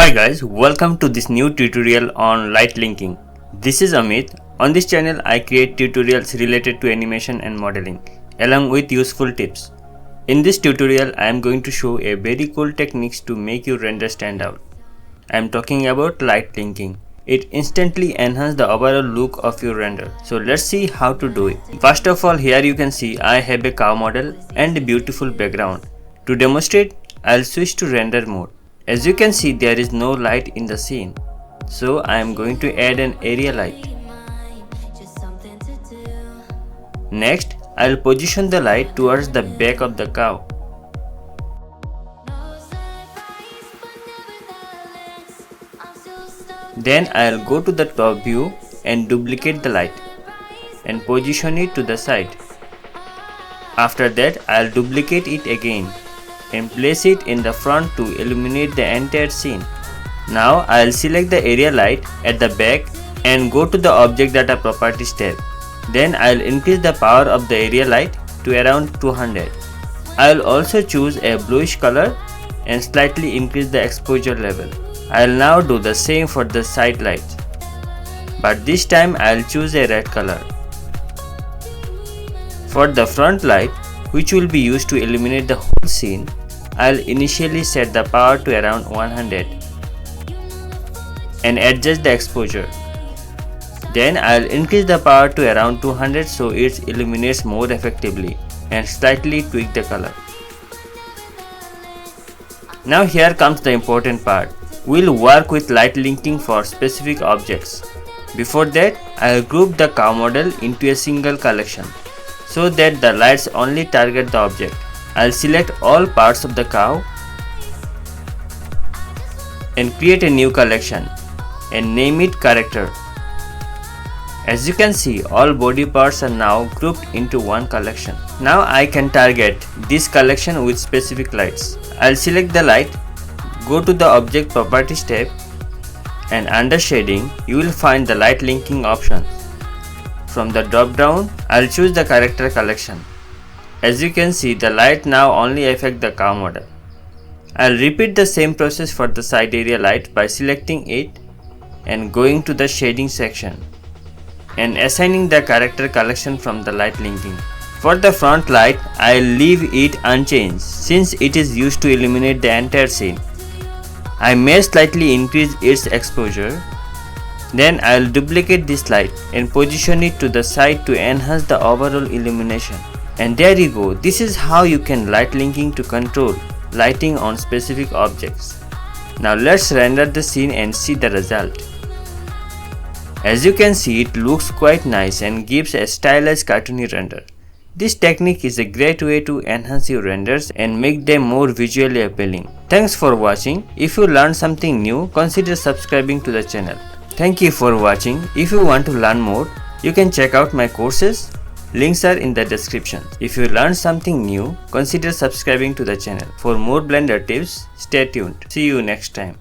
Hi guys, welcome to this new tutorial on light linking. This is Amit. On this channel I create tutorials related to animation and modeling along with useful tips. In this tutorial I am going to show a very cool techniques to make your render stand out. I am talking about light linking. It instantly enhances the overall look of your render. So let's see how to do it. First of all, here you can see I have a cow model and a beautiful background. To demonstrate, I'll switch to render mode. As you can see, there is no light in the scene, so I am going to add an area light. Next, I'll position the light towards the back of the cow. Then I'll go to the top view and duplicate the light and position it to the side. After that, I'll duplicate it again and place it in the front to illuminate the entire scene. Now I'll select the area light at the back and go to the Object Data Properties tab. Then I'll increase the power of the area light to around 200. I'll also choose a bluish color and slightly increase the exposure level. I'll now do the same for the side lights, but this time I'll choose a red color. For the front light, which will be used to illuminate the whole scene, I'll initially set the power to around 100 and adjust the exposure. Then I'll increase the power to around 200 so it illuminates more effectively and slightly tweak the color. Now here comes the important part. We'll work with light linking for specific objects. Before that, I'll group the cow model into a single collection so that the lights only target the object. I'll select all parts of the cow and create a new collection and name it character. As you can see, all body parts are now grouped into one collection. Now I can target this collection with specific lights. I'll select the light, go to the Object Properties tab, and under Shading you will find the light linking option. From the drop down, I'll choose the character collection. As you can see, the light now only affects the cow model. I'll repeat the same process for the side area light by selecting it and going to the shading section and assigning the character collection from the light linking. For the front light, I'll leave it unchanged since it is used to illuminate the entire scene. I may slightly increase its exposure. Then I'll duplicate this light and position it to the side to enhance the overall illumination. And there you go, this is how you can light linking to control lighting on specific objects. Now let's render the scene and see the result. As you can see, it looks quite nice and gives a stylized cartoony render. This technique is a great way to enhance your renders and make them more visually appealing. Thanks for watching. If you learned something new, consider subscribing to the channel. Thank you for watching. If you want to learn more, you can check out my courses. Links are in the description. If you learned something new, consider subscribing to the channel. For more Blender tips, stay tuned. See you next time.